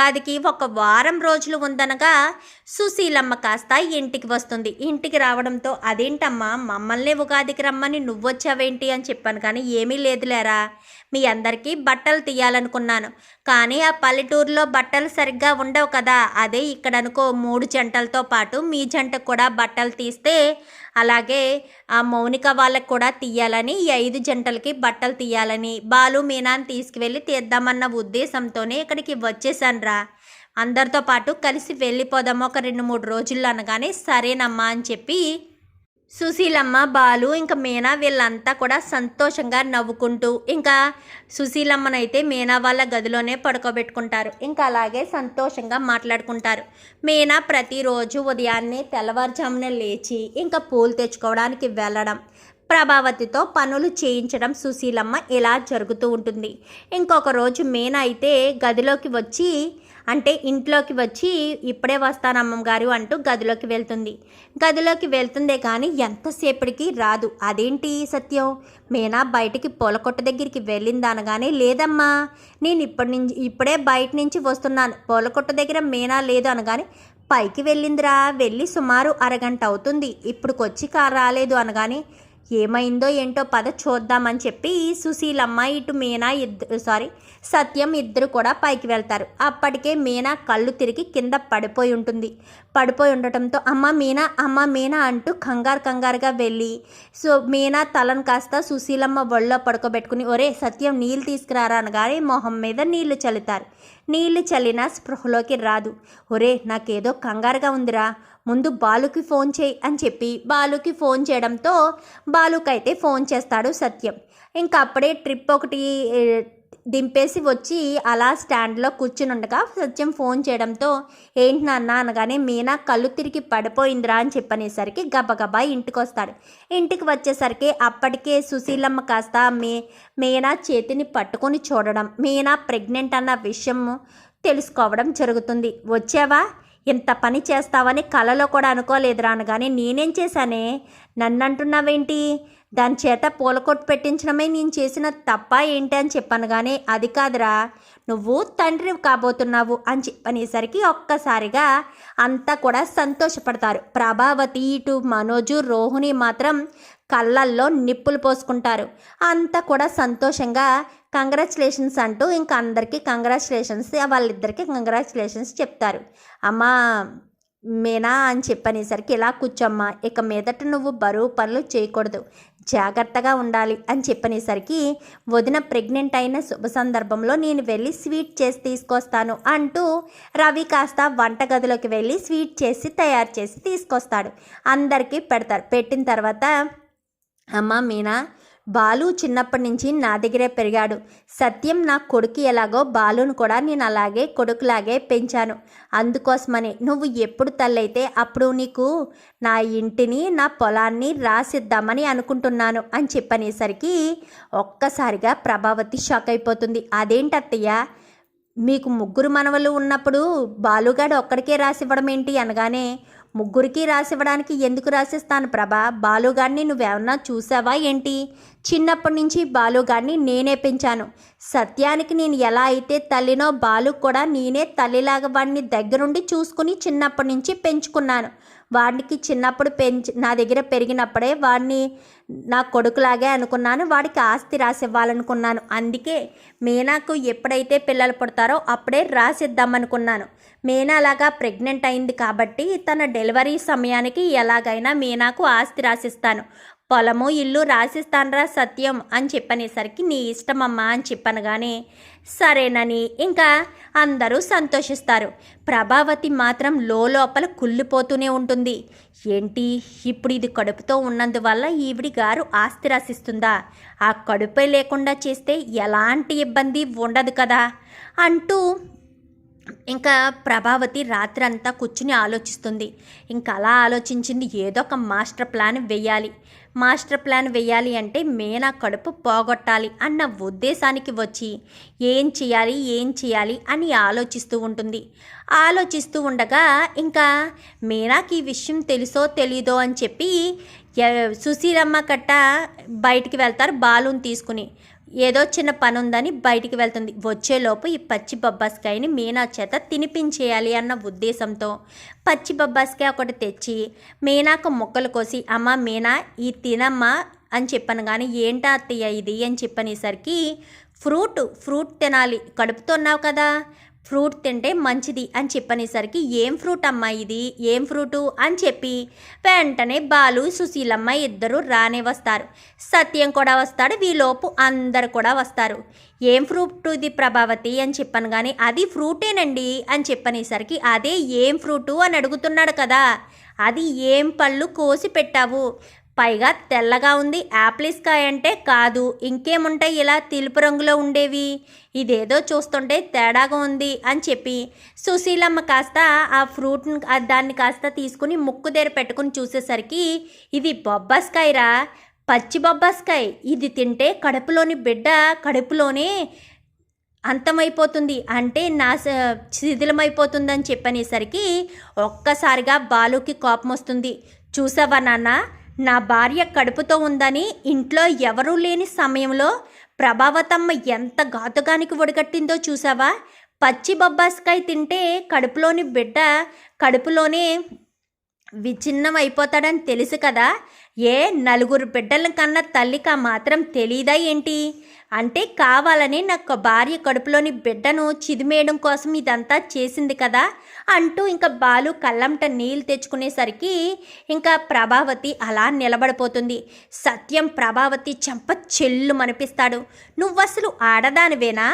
ఉగాదికి ఒక వారం రోజులు ఉందనగా సుశీలమ్మ కాస్త ఇంటికి వస్తుంది. ఇంటికి రావడంతో అదేంటమ్మా మమ్మల్ని ఉగాదికి రమ్మని నువ్వొచ్చావేంటి అని చెప్పాను. కానీ ఏమీ లేదులేరా, మీ అందరికీ బట్టలు తీయాలనుకున్నాను, కానీ ఆ పల్లెటూరులో బట్టలు సరిగ్గా ఉండవు కదా, అదే ఇక్కడ అనుకో 3 జంటలతో పాటు మీ జంటకు కూడా బట్టలు తీస్తే అలాగే ఆ మౌనిక వాళ్ళకి కూడా తీయాలని, ఈ 5 జంటలకి బట్టలు తీయాలని బాలు మీనాని తీసుకువెళ్ళి తీద్దామన్న ఉద్దేశంతోనే ఇక్కడికి వచ్చేసానురా. అందరితో పాటు కలిసి వెళ్ళిపోదాము ఒక 2-3 రోజుల్లో అనగానే సరేనమ్మా అని చెప్పి సుశీలమ్మ, బాలు ఇంకా మీనా వీళ్ళంతా కూడా సంతోషంగా నవ్వుకుంటూ ఇంకా సుశీలమ్మనైతే మీనా వాళ్ళ గదిలోనే పడుకోబెట్టుకుంటారు. ఇంకా అలాగే సంతోషంగా మాట్లాడుకుంటారు. మీనా ప్రతిరోజు ఉదయాన్నే తెల్లవారుజామున లేచి ఇంకా పూలు తెచ్చుకోవడానికి వెళ్ళడం, ప్రభావతితో పనులు చేయించడం సుశీలమ్మ ఇలా జరుగుతూ ఉంటుంది. ఇంకొక రోజు మీనా అయితే గదిలోకి వచ్చి ఇంట్లోకి వచ్చి ఇప్పుడే వస్తానమ్మమ్మ గారు అంటూ గదిలోకి వెళ్తుందే కానీ ఎంతసేపటికి రాదు. అదేంటి సత్యం, మీనా బయటికి పూలకొట్ట దగ్గరికి వెళ్ళింది అనగానే లేదమ్మా నేను ఇప్పుడే బయట నుంచి వస్తున్నాను, పూలకొట్ట దగ్గర మీనా లేదు అనగానే పైకి వెళ్ళిందిరా, వెళ్ళి సుమారు అరగంట అవుతుంది, ఇప్పుడుకొచ్చి రాలేదు అనగానే ఏమైందో ఏంటో పద చూద్దామని చెప్పి సుశీలమ్మ ఇటు మీనా సత్యం ఇద్దరు కూడా పైకి వెళ్తారు. అప్పటికే మీనా కళ్ళు తిరిగి కింద పడిపోయి ఉండటంతో అమ్మ మీనా అంటూ కంగారుగా వెళ్ళి మీనా తలను కాస్త సుశీలమ్మ ఒళ్ళో పడుకోబెట్టుకుని ఒరే సత్యం నీళ్ళు తీసుకురారా అనగానే మొహం మీద నీళ్లు చల్లుతారు. నీళ్లు చల్లినా స్పృహలోకి రాదు. ఒరే నాకేదో కంగారుగా ఉందిరా, ముందు బాలుకి ఫోన్ చేయి అని చెప్పి బాలుకి ఫోన్ చేయడంతో బాలుకైతే ఫోన్ చేస్తాడు సత్యం. ఇంకా అప్పుడే ట్రిప్ ఒకటి దింపేసి వచ్చి అలా స్టాండ్లో కూర్చుని ఉండగా సత్యం ఫోన్ చేయడంతో ఏంటి నాన్న అనగానే మీనా కళ్ళు తిరిగి పడిపోయిందిరా అని చెప్పనేసరికి గబగబా ఇంటికి వచ్చేసరికి అప్పటికే సుశీలమ్మ కాస్త మీనా చేతిని పట్టుకొని చూడడం, మీనా ప్రెగ్నెంట్ అన్న విషయం తెలుసుకోవడం జరుగుతుంది. వచ్చావా, ఇంత పని చేస్తావని కలలో కూడా అనుకోలేదురా అనగానే నేనేం చేశానే, నన్ను అంటున్నావేంటి, దాని చేత పూలకొట్టు పెట్టించడమే నేను చేసిన తప్ప ఏంటి అని చెప్పాను. కానీ అది కాదురా, నువ్వు తండ్రి కాబోతున్నావు అని చెప్పనేసరికి ఒక్కసారిగా అంతా కూడా సంతోషపడతారు. ప్రభావతి, ఇటు మనోజు, రోహిణి మాత్రం కళ్ళల్లో నిప్పులు పోసుకుంటారు. అంతా కూడా సంతోషంగా కంగ్రాచులేషన్స్ అంటూ ఇంకా అందరికీ కంగ్రాచులేషన్స్, వాళ్ళిద్దరికీ కంగ్రాచులేషన్స్ చెప్తారు. అమ్మా మీనా అని చెప్పనేసరికి ఇలా కూర్చోమ్మా, ఇక మీదట నువ్వు బరువు పనులు చేయకూడదు, జాగ్రత్తగా ఉండాలి అని చెప్పనేసరికి వదిన ప్రెగ్నెంట్ అయిన శుభ సందర్భంలో నేను వెళ్ళి స్వీట్ చేసి తీసుకొస్తాను అంటూ రవి కాస్త వంటగదిలోకి వెళ్ళి స్వీట్ చేసి తయారు చేసి తీసుకొస్తాడు. అందరికీ పెడతారు. పెట్టిన తర్వాత అమ్మ మీనా, బాలు చిన్నప్పటి నుంచి నా దగ్గరే పెరిగాడు, సత్యం నా కొడుకు ఎలాగో బాలును కూడా నేను అలాగే కొడుకులాగే పెంచాను, అందుకోసమని నువ్వు ఎప్పుడు తల్లైతే అప్పుడు నీకు నా ఇంటిని నా పొలాన్ని రాసిద్దామని అనుకుంటున్నాను అని చెప్పనేసరికి ఒక్కసారిగా ప్రభావతి షాక్ అయిపోతుంది. అదేంటత్తయ్య, మీకు 3 మనవలు ఉన్నప్పుడు బాలుగాడు ఒక్కడికే రాసివ్వడం ఏంటి అనగానే ముగ్గురికి రాసివ్వడానికి ఎందుకు రాసిస్తాను ప్రభా, బాలుగాడిని నువ్వేమన్నా చూసావా ఏంటి, చిన్నప్పటి నుంచి బాలుగాడిని నేనే పెంచాను, సత్యానికి నేను ఎలా అయితే తల్లినో బాలు కూడా నేనే తల్లిలాగా వాడిని దగ్గరుండి చూసుకుని చిన్నప్పటి నుంచి పెంచుకున్నాను, వాడికి చిన్నప్పుడు నా దగ్గర పెరిగినప్పుడే వాడిని నా కొడుకులాగే అనుకున్నాను, వాడికి ఆస్తి రాసివ్వాలనుకున్నాను, అందుకే మీనాకు ఎప్పుడైతే పిల్లలు పుడతారో అప్పుడే రాసిద్దామనుకున్నాను, మీనా అలాగా ప్రెగ్నెంట్ అయింది కాబట్టి తన డెలివరీ సమయానికి ఎలాగైనా మీనాకు ఆస్తి రాసిస్తాను, పొలము ఇల్లు రాసిస్తానరా సత్యం అని చెప్పనేసరికి నీ ఇష్టమమ్మా అని చెప్పనగానే సరేనని ఇంకా అందరూ సంతోషిస్తారు. ప్రభావతి మాత్రం లోపల కుళ్ళిపోతూనే ఉంటుంది. ఏంటి ఇప్పుడు ఇది కడుపుతో ఉన్నందువల్ల ఈవిడి గారు ఆస్తి రాసిస్తుందా, ఆ కడుపే లేకుండా చేస్తే ఎలాంటి ఇబ్బంది ఉండదు కదా అంటూ ఇంకా ప్రభావతి రాత్రంతా కూర్చుని ఆలోచిస్తుంది. ఇంకా అలా ఆలోచించింది, ఏదో ఒక మాస్టర్ ప్లాన్ వేయాలి అంటే మీనా కడుపు పోగొట్టాలి అన్న ఉద్దేశానికి వచ్చి ఏం చేయాలి అని ఆలోచిస్తూ ఉంటుంది. ఆలోచిస్తూ ఉండగా ఇంకా మీనాకి ఈ విషయం తెలుసో తెలీదో అని చెప్పి సుశీలమ్మ కట్ట బయటికి వెళ్తారు బాలుని తీసుకుని. ఏదో చిన్న పని ఉందని బయటికి వెళ్తుంది. వచ్చేలోపు ఈ పచ్చి బొబ్బాస్కాయని మీనా చేత తినిపించేయాలి అన్న ఉద్దేశంతో పచ్చి బొబ్బాస్కాయ ఒకటి తెచ్చి మీనాకు ముక్కలు కోసి, అమ్మ మీనా ఈ తినమ్మా అని చెప్పాను. కానీ ఏంటా అత్తయ్య ఇది అని చెప్పనేసరికి, ఫ్రూట్ తినాలి, కడుపుతున్నావు కదా, ఫ్రూట్ తింటే మంచిది అని చెప్పనేసరికి, ఏం ఫ్రూట్ అమ్మా ఇది, ఏం ఫ్రూటు అని చెప్పి వెంటనే బాలు సుశీలమ్మ ఇద్దరు రానే వస్తారు. సత్యం కూడా వస్తాడు. వీలోపు అందరు కూడా వస్తారు. ఏం ఫ్రూట్ ఇది ప్రభావతి అని చెప్పాను. కానీ అది ఫ్రూటేనండి అని చెప్పనేసరికి, అదే ఏం ఫ్రూటు అని అడుగుతున్నాడు కదా, అది ఏం పళ్ళు కోసి పెట్టావు, పైగా తెల్లగా ఉంది, యాప్లిస్కాయ అంటే కాదు, ఇంకేముంటాయి ఇలా తెలుపు రంగులో ఉండేవి, ఇదేదో చూస్తుంటే తేడాగా ఉంది అని చెప్పి సుశీలమ్మ కాస్త ఆ ఫ్రూట్ని దాన్ని కాస్త తీసుకుని ముక్కు దగ్గర పెట్టుకుని చూసేసరికి, ఇది బొబ్బాస్కాయరా, పచ్చి బొబ్బాస్కాయ, ఇది తింటే కడుపులోని బిడ్డ కడుపులోనే అంతమైపోతుంది, అంటే శిథిలమైపోతుందని చెప్పనేసరికి ఒక్కసారిగా బాలుకి కోపం వస్తుంది. చూసావా నాన్న, నా భార్య కడుపుతో ఉందని ఇంట్లో ఎవరూ లేని సమయంలో ప్రభావతమ్మ ఎంత ఘాతుకానికి ఒడిగట్టిందో చూసావా, పచ్చి బొబ్బాస్కాయ తింటే కడుపులోని బిడ్డ కడుపులోనే విచ్ఛిన్నం అయిపోతాడని తెలుసు కదా, ఏ నలుగురు బిడ్డల కన్నా తల్లికి మాత్రం తెలీదా ఏంటి, అంటే కావాలని నాకు భార్య కడుపులోని బిడ్డను చిదిమేయడం కోసం ఇదంతా చేసింది కదా అంటూ ఇంకా బాలు కళ్ళంట నీళ్ళు తెచ్చుకునేసరికి ఇంకా ప్రభావతి అలా నిలబడిపోతుంది. సత్యం ప్రభావతి చెంప చెల్లు మనిపిస్తాడు. నువ్వసలు ఆడదానివేనా,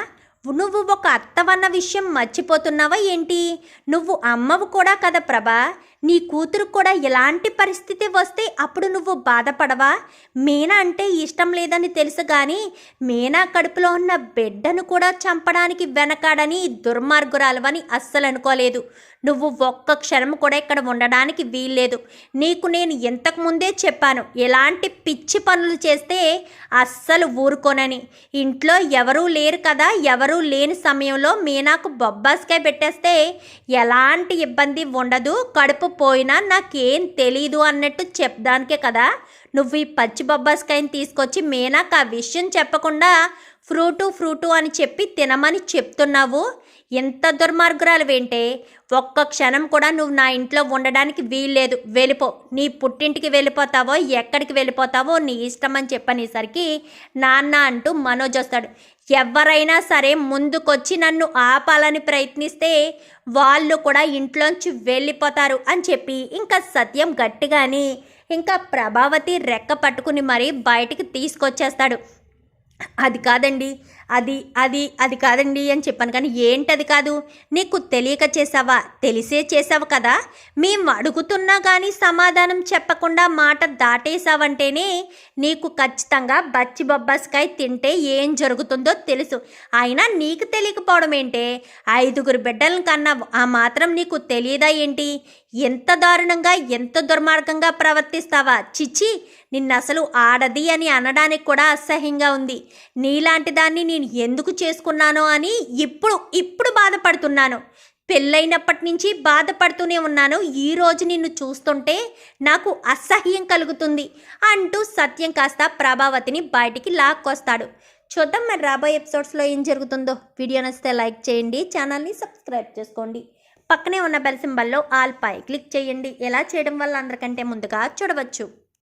నువ్వు ఒక అత్తవన్న విషయం మర్చిపోతున్నావా ఏంటి, నువ్వు అమ్మవు కూడా కదా ప్రభా, నీ కూతురు కూడా ఎలాంటి పరిస్థితి వస్తే అప్పుడు నువ్వు బాధపడవా, మీనా అంటే ఇష్టం లేదని తెలుసు కానీ మీనా కడుపులో ఉన్న బిడ్డను కూడా చంపడానికి వెనకాడని దుర్మార్గురాలవని అస్సలు అనుకోలేదు, నువ్వు ఒక్క క్షణం కూడా ఇక్కడ ఉండడానికి వీల్లేదు, నీకు నేను ఇంతకు ముందే చెప్పాను ఎలాంటి పిచ్చి పనులు చేస్తే అస్సలు ఊరుకోనని, ఇంట్లో ఎవరూ లేరు కదా, ఎవరూ లేని సమయంలో మీనాకు బొబ్బాస్కాయ పెట్టేస్తే ఎలాంటి ఇబ్బంది ఉండదు, కడుపు పోయినా నాకేం తెలీదు అన్నట్టు చెప్పడానికే కదా నువ్వు ఈ పచ్చి బొబ్బాస్కాయని తీసుకొచ్చి మీనాకు ఆ విషయం చెప్పకుండా ఫ్రూటు అని చెప్పి తినమని చెప్తున్నావు, ఎంత దుర్మార్గురాలు ఏంటే, ఒక్క క్షణం కూడా నువ్వు నా ఇంట్లో ఉండడానికి వీల్లేదు, వెళ్ళిపో, నీ పుట్టింటికి వెళ్ళిపోతావో ఎక్కడికి వెళ్ళిపోతావో నీ ఇష్టం అని చెప్పనేసరికి నాన్న అంటూ మనోజ్ వస్తాడు. ఎవరైనా సరే ముందుకొచ్చి నన్ను ఆపాలని ప్రయత్నిస్తే వాళ్ళు కూడా ఇంట్లోంచి వెళ్ళిపోతారు అని చెప్పి ఇంకా సత్యం గట్టిగాని ఇంకా ప్రభావతి రెక్క పట్టుకుని మరీ బయటికి తీసుకొచ్చేస్తాడు. అది కాదండి, అది కాదండి అని చెప్పాను. కానీ ఏంటది కాదు, నీకు తెలియక చేసావా, తెలిసే చేసావు కదా, మేము అడుగుతున్నా కానీ సమాధానం చెప్పకుండా మాట దాటేసావంటేనే నీకు ఖచ్చితంగా బచ్చి బొబ్బాస్కాయ తింటే ఏం జరుగుతుందో తెలుసు, అయినా నీకు తెలియకపోవడం ఏంటే, 5 బిడ్డలను కన్నావు, ఆ మాత్రం నీకు తెలియదా ఏంటి, ఎంత దారుణంగా ఎంత దుర్మార్గంగా ప్రవర్తిస్తావా, చిచ్చి, నిన్నసలు ఆడది అని అనడానికి కూడా అసహ్యంగా ఉంది, నీలాంటి దాన్ని నేను ఎందుకు చేసుకున్నానో అని ఇప్పుడు బాధపడుతున్నాను, పెళ్ళైనప్పటి నుంచి బాధపడుతూనే ఉన్నాను, ఈరోజు నిన్ను చూస్తుంటే నాకు అసహ్యం కలుగుతుంది అంటూ సత్యం కాస్త ప్రభావతిని బయటికి లాక్కొస్తాడు. చూద్దాం మరి రాబోయే ఎపిసోడ్స్లో ఏం జరుగుతుందో. వీడియో నచ్చితే లైక్ చేయండి, ఛానల్ని సబ్స్క్రైబ్ చేసుకోండి, పక్కనే ఉన్న బెల్ సింబల్లో ఆల్ పై క్లిక్ చేయండి. ఎలా చేయడం వల్ల అందరికంటే ముందుగా చూడవచ్చు.